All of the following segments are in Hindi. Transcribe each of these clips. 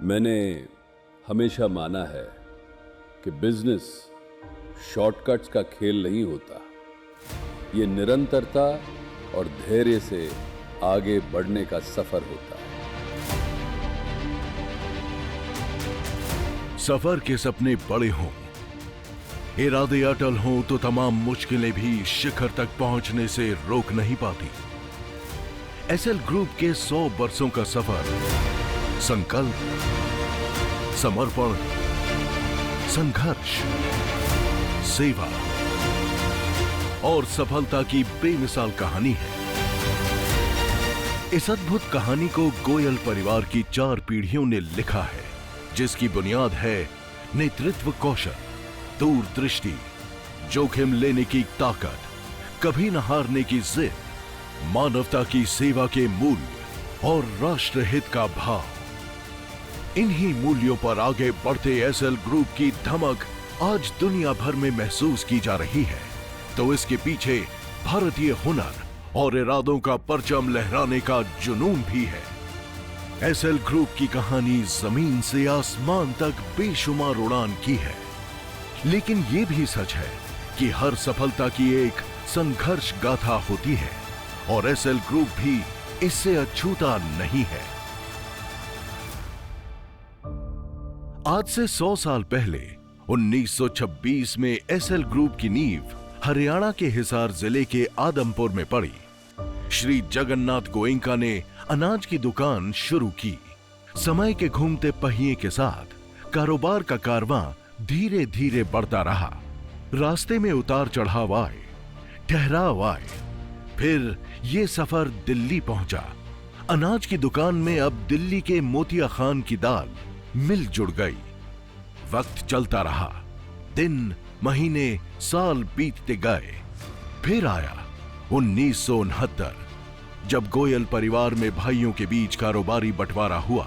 मैंने हमेशा माना है कि बिजनेस शॉर्टकट्स का खेल नहीं होता। ये निरंतरता और धैर्य से आगे बढ़ने का सफर होता है। सफर के सपने बड़े हों, इरादे अटल हों तो तमाम मुश्किलें भी शिखर तक पहुंचने से रोक नहीं पाती। एसएल ग्रुप के 100 वर्षों का सफर संकल्प, समर्पण, संघर्ष, सेवा और सफलता की बेमिसाल कहानी है। इस अद्भुत कहानी को गोयल परिवार की 4 पीढ़ियों ने लिखा है, जिसकी बुनियाद है नेतृत्व कौशल, दूरदृष्टि, जोखिम लेने की ताकत, कभी न हारने की जिद, मानवता की सेवा के मूल्य और राष्ट्रहित का भाव। इन्हीं मूल्यों पर आगे बढ़ते एसएल ग्रुप की धमक आज दुनिया भर में महसूस की जा रही है, तो इसके पीछे भारतीय हुनर और इरादों का परचम लहराने का जुनून भी है। एसएल ग्रुप की कहानी जमीन से आसमान तक बेशुमार उड़ान की है, लेकिन यह भी सच है कि हर सफलता की एक संघर्ष गाथा होती है और एसएल ग्रुप भी इससे अछूता नहीं है। आज से 100 साल पहले 1926 में एसएल ग्रुप की नींव हरियाणा के हिसार जिले के आदमपुर में पड़ी। श्री जगन्नाथ गोयनका ने अनाज की दुकान शुरू की। समय के घूमते पहिए के साथ कारोबार का कारवां धीरे धीरे बढ़ता रहा। रास्ते में उतार चढ़ाव आए, ठहराव आए, फिर ये सफर दिल्ली पहुंचा। अनाज की दुकान में अब दिल्ली के मोतिया खान की दाल मिल जुड़ गई। वक्त चलता रहा, दिन, महीने, साल बीतते गए। फिर आया 1969, जब गोयल परिवार में भाइयों के बीच कारोबारी बंटवारा हुआ।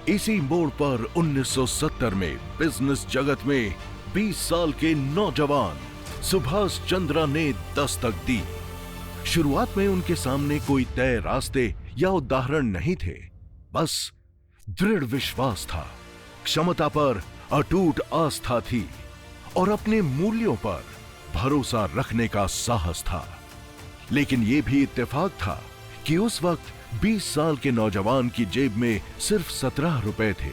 इसी मोड़ पर 1970 में बिजनेस जगत में 20 साल के नौजवान सुभाष चंद्रा ने दस्तक दी। शुरुआत में उनके सामने कोई तय रास्ते या उदाहरण नहीं थे, बस दृढ़ विश्वास था, क्षमता पर अटूट आस्था थी और अपने मूल्यों पर भरोसा रखने का साहस था। लेकिन यह भी इत्तेफाक था कि उस वक्त 20 साल के नौजवान की जेब में सिर्फ 17 रुपए थे।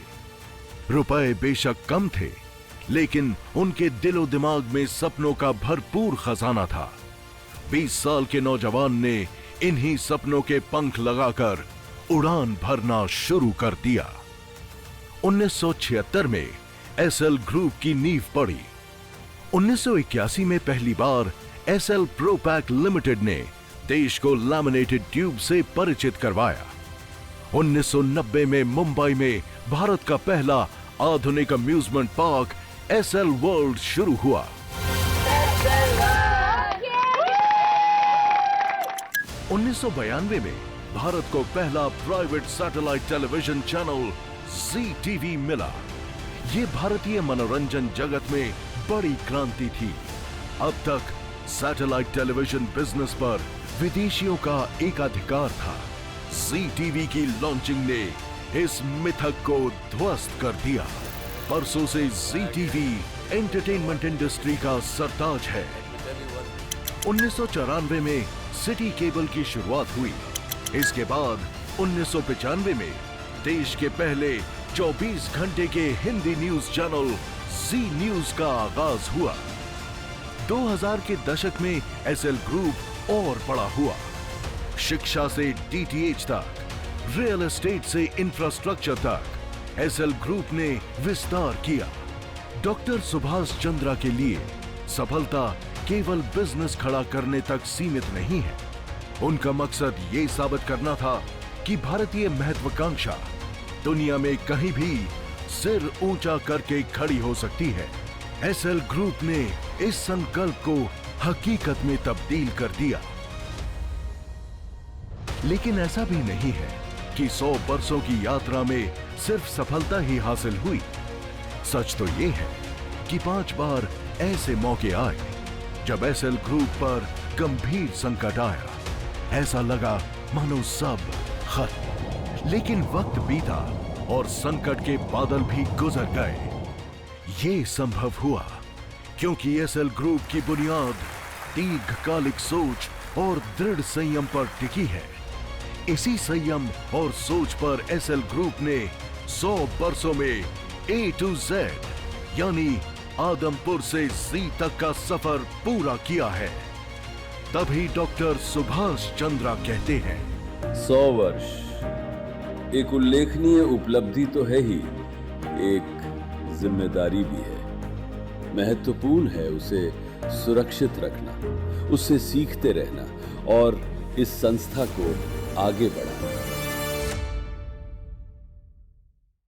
रुपए बेशक कम थे, लेकिन उनके दिलो दिमाग में सपनों का भरपूर खजाना था। 20 साल के नौजवान ने इन्हीं सपनों के पंख लगाकर उड़ान भरना शुरू कर दिया। 1976 में एसएल ग्रुप की नींव पड़ी। 1981 में पहली बार एसएल प्रोपैक लिमिटेड ने देश को लैमिनेटेड ट्यूब से परिचित करवाया। 1990 में मुंबई में भारत का पहला आधुनिक अम्यूजमेंट पार्क एसएल वर्ल्ड शुरू हुआ। 1992 में भारत को पहला प्राइवेट सैटेलाइट टेलीविजन चैनल जी टीवी मिला। ये भारतीय मनोरंजन जगत में बड़ी क्रांति थी। अब तक सैटेलाइट टेलीविजन बिजनेस पर विदेशियों का एकाधिकार था। जी टीवी की लॉन्चिंग ने इस मिथक को ध्वस्त कर दिया। बरसों से जी टीवी एंटरटेनमेंट इंडस्ट्री का सरताज है। 1994 में सिटी केबल की शुरुआत हुई। इसके बाद 1995 में देश के पहले 24 घंटे के हिंदी न्यूज चैनल जी न्यूज का आगाज हुआ। 2000 के दशक में एसएल ग्रुप और बड़ा हुआ। शिक्षा से डीटीएच तक, रियल एस्टेट से इंफ्रास्ट्रक्चर तक एसएल ग्रुप ने विस्तार किया। डॉक्टर सुभाष चंद्रा के लिए सफलता केवल बिजनेस खड़ा करने तक सीमित नहीं है। उनका मकसद ये साबित करना था कि भारतीय महत्वाकांक्षा दुनिया में कहीं भी सिर ऊंचा करके खड़ी हो सकती है। एसएल ग्रुप ने इस संकल्प को हकीकत में तब्दील कर दिया। लेकिन ऐसा भी नहीं है कि 100 वर्षों की यात्रा में सिर्फ सफलता ही हासिल हुई। सच तो ये है कि 5 बार ऐसे मौके आए जब एसएल ग्रुप पर गंभीर संकट आया। ऐसा लगा मानो सब खत्म। लेकिन वक्त बीता और संकट के बादल भी गुजर गए। ये संभव हुआ क्योंकि एसएल ग्रुप की बुनियाद दीर्घकालिक सोच और दृढ़ संयम पर टिकी है। इसी संयम और सोच पर एसएल ग्रुप ने 100 वर्षों में A to Z यानी आदमपुर से Z तक का सफर पूरा किया है। तभी डॉक्टर सुभाष चंद्रा कहते हैं, 100 वर्ष एक उल्लेखनीय उपलब्धि तो है ही, एक जिम्मेदारी भी है। महत्वपूर्ण है उसे सुरक्षित रखना, उससे सीखते रहना और इस संस्था को आगे बढ़ाना।